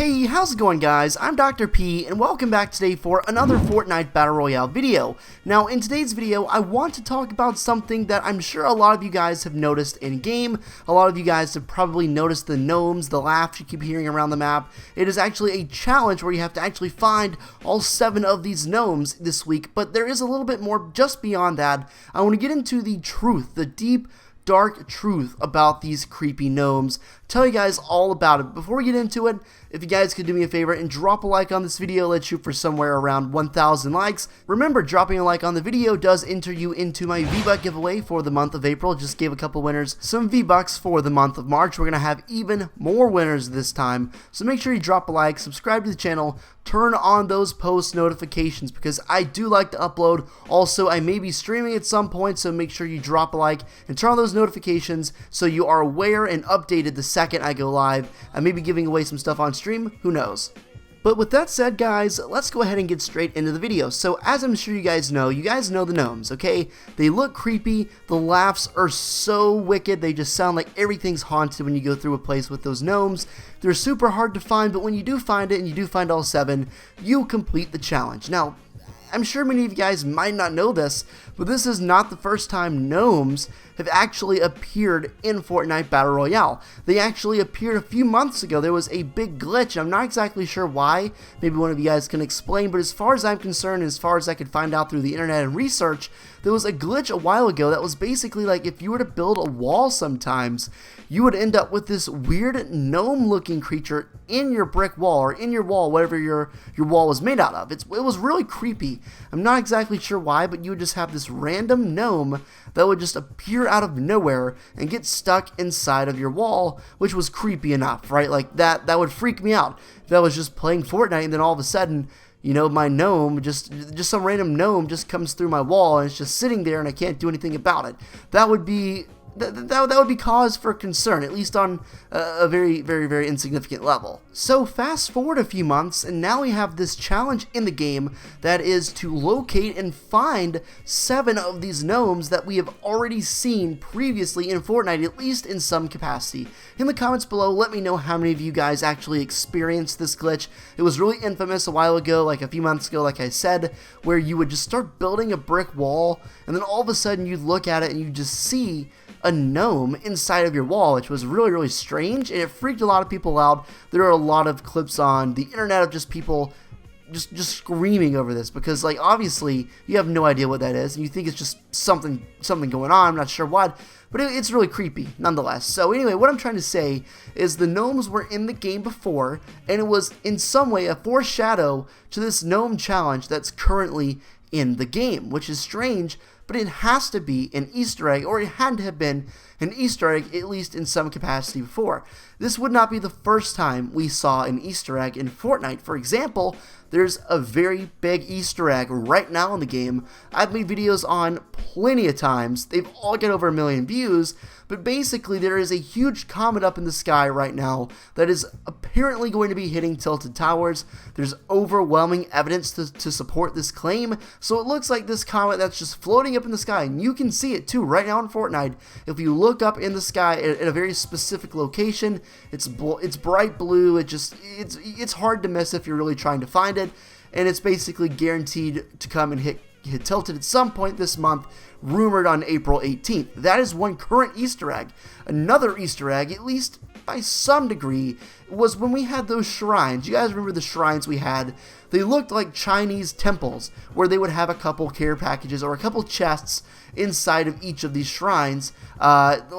Hey, how's it going guys? I'm Dr. P and welcome back today for another Fortnite Battle Royale video. Now in today's video I want to talk about something that I'm sure a lot of you guys have noticed in game. A lot of you guys have probably noticed the gnomes, the laughs you keep hearing around the map. It is actually a challenge where you have to actually find all 7 of these gnomes this week, but there is a little bit more just beyond that. I want to get into the truth, the deep, dark truth about these creepy gnomes, tell you guys all about it. Before we get into it, if you guys could do me a favor and drop a like on this video, let's shoot for somewhere around 1,000 likes. Remember, dropping a like on the video does enter you into my V-Buck giveaway for the month of April. Just gave a couple winners some V-Bucks for the month of March. We're going to have even more winners this time, so make sure you drop a like, subscribe to the channel, turn on those post notifications because I do like to upload. Also, I may be streaming at some point, so make sure you drop a like and turn on those notifications so you are aware and updated the second I go live. I may be giving away some stuff on stream, who knows. But with that said guys, let's go ahead and get straight into the video. So as I'm sure you guys know the gnomes, okay? They look creepy, the laughs are so wicked, they just sound like everything's haunted when you go through a place with those gnomes. They're super hard to find, but when you do find it and you do find all 7, you complete the challenge. Now, I'm sure many of you guys might not know this, but this is not the first time gnomes have actually appeared in Fortnite Battle Royale. They actually appeared a few months ago. There was a big glitch. I'm not exactly sure why. Maybe one of you guys can explain, but as far as I'm concerned, as far as I could find out through the internet and research, there was a glitch a while ago that was basically like if you were to build a wall sometimes, you would end up with this weird gnome-looking creature in your brick wall or in your wall, whatever your wall was made out of. It was really creepy. I'm not exactly sure why, but you would just have this random gnome that would just appear out of nowhere and get stuck inside of your wall, which was creepy enough, right? Like that would freak me out if I was just playing Fortnite and then all of a sudden, you know, my gnome, just some random gnome just comes through my wall and it's just sitting there and I can't do anything about it. That would be that would be cause for concern, at least on a very, very, very insignificant level. So fast forward a few months, and now we have this challenge in the game that is to locate and find 7 of these gnomes that we have already seen previously in Fortnite, at least in some capacity. In the comments below, let me know how many of you guys actually experienced this glitch. It was really infamous a while ago, like a few months ago, like I said, where you would just start building a brick wall, and then all of a sudden you'd look at it and you just see a gnome inside of your wall, which was really, really strange, and it freaked a lot of people out. There are a lot of clips on the internet of just people just screaming over this because, like, obviously you have no idea what that is and you think it's just something going on. I'm not sure what, but it's really creepy nonetheless. So anyway, what I'm trying to say is the gnomes were in the game before, and it was in some way a foreshadow to this gnome challenge that's currently in the game, which is strange, but it has to be an Easter egg, or it had to have been an Easter egg, at least in some capacity before. This would not be the first time we saw an Easter egg in Fortnite. For example, there's a very big Easter egg right now in the game. I've made videos on plenty of times. They've all got over 1 million views, but basically there is a huge comet up in the sky right now that is apparently going to be hitting Tilted Towers. There's overwhelming evidence to support this claim, so it looks like this comet that's just floating up in the sky, and you can see it too right now in Fortnite. If you look up in the sky at a very specific location, it's bright blue. It's hard to miss if you're really trying to find it, and it's basically guaranteed to come and hit Tilted at some point this month, rumored on April 18th. That is one current Easter egg. Another Easter egg, at least by some degree, was when we had those shrines. You guys remember the shrines we had? They looked like Chinese temples where they would have a couple care packages or a couple chests inside of each of these shrines,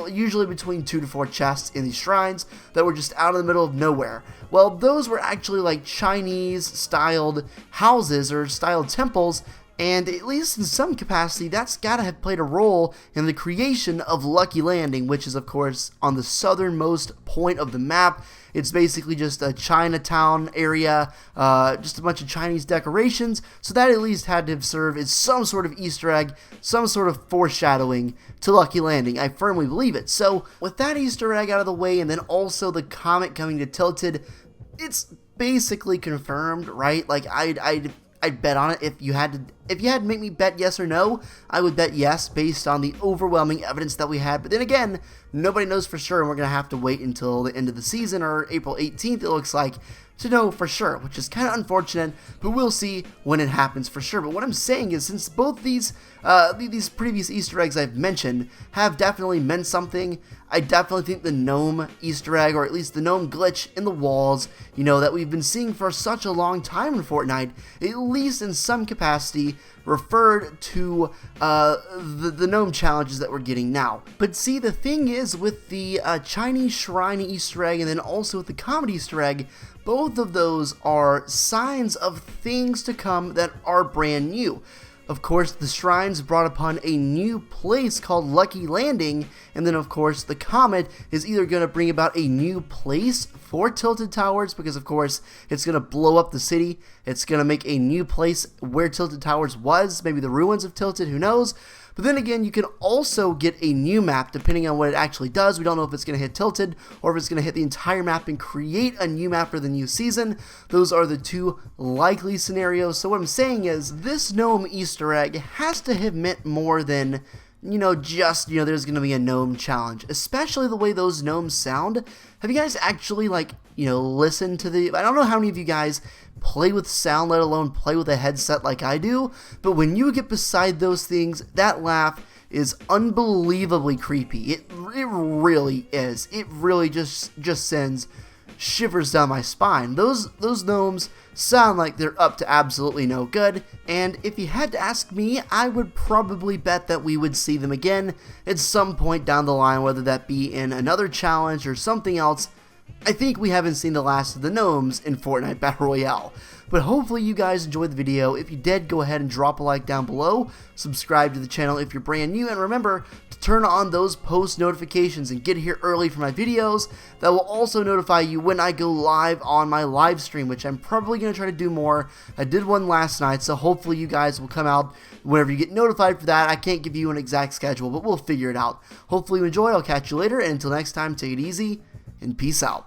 usually between 2 to 4 chests in these shrines that were just out in the middle of nowhere. Well, those were actually like Chinese styled houses or styled temples, and at least in some capacity, that's gotta have played a role in the creation of Lucky Landing, which is, of course, on the southernmost point of the map. It's basically just a Chinatown area, just a bunch of Chinese decorations, so that at least had to have served as some sort of Easter egg, some sort of foreshadowing to Lucky Landing. I firmly believe it. So, with that Easter egg out of the way, and then also the comet coming to Tilted, it's basically confirmed, right? Like, I'd bet on it. If you had to make me bet yes or no, I would bet yes based on the overwhelming evidence that we had. But then again, nobody knows for sure, and we're going to have to wait until the end of the season, or April 18th, it looks like, to know for sure, which is kind of unfortunate, but we'll see when it happens for sure. But what I'm saying is, since both these previous Easter eggs I've mentioned have definitely meant something, I definitely think the gnome Easter egg, or at least the gnome glitch in the walls, you know, that we've been seeing for such a long time in Fortnite, at least in some capacity, referred to the gnome challenges that we're getting now. But see, the thing is, with the Chinese shrine Easter egg and then also with the comedy Easter egg, both of those are signs of things to come that are brand new. Of course, the shrines brought upon a new place called Lucky Landing, and then of course the comet is either going to bring about a new place for Tilted Towers, because of course it's going to blow up the city, it's going to make a new place where Tilted Towers was, maybe the ruins of Tilted, who knows. But then again, you can also get a new map depending on what it actually does. We don't know if it's going to hit Tilted or if it's going to hit the entire map and create a new map for the new season. Those are the two likely scenarios. So what I'm saying is, this gnome Easter egg has to have meant more than, just, there's going to be a gnome challenge, especially the way those gnomes sound. Have you guys actually, listened to the, I don't know how many of you guys play with sound, let alone play with a headset like I do, but when you get beside those things, that laugh is unbelievably creepy. It really is. It really just sends shivers down my spine. Those gnomes sound like they're up to absolutely no good, and if you had to ask me, I would probably bet that we would see them again at some point down the line, whether that be in another challenge or something else. I think we haven't seen the last of the gnomes in Fortnite Battle Royale. But hopefully you guys enjoyed the video. If you did, go ahead and drop a like down below, subscribe to the channel if you're brand new, and remember to turn on those post notifications and get here early for my videos. That will also notify you when I go live on my live stream, which I'm probably going to try to do more. I did one last night, so hopefully you guys will come out whenever you get notified for that. I can't give you an exact schedule, but we'll figure it out. Hopefully you enjoy. I'll catch you later, and until next time, take it easy and peace out.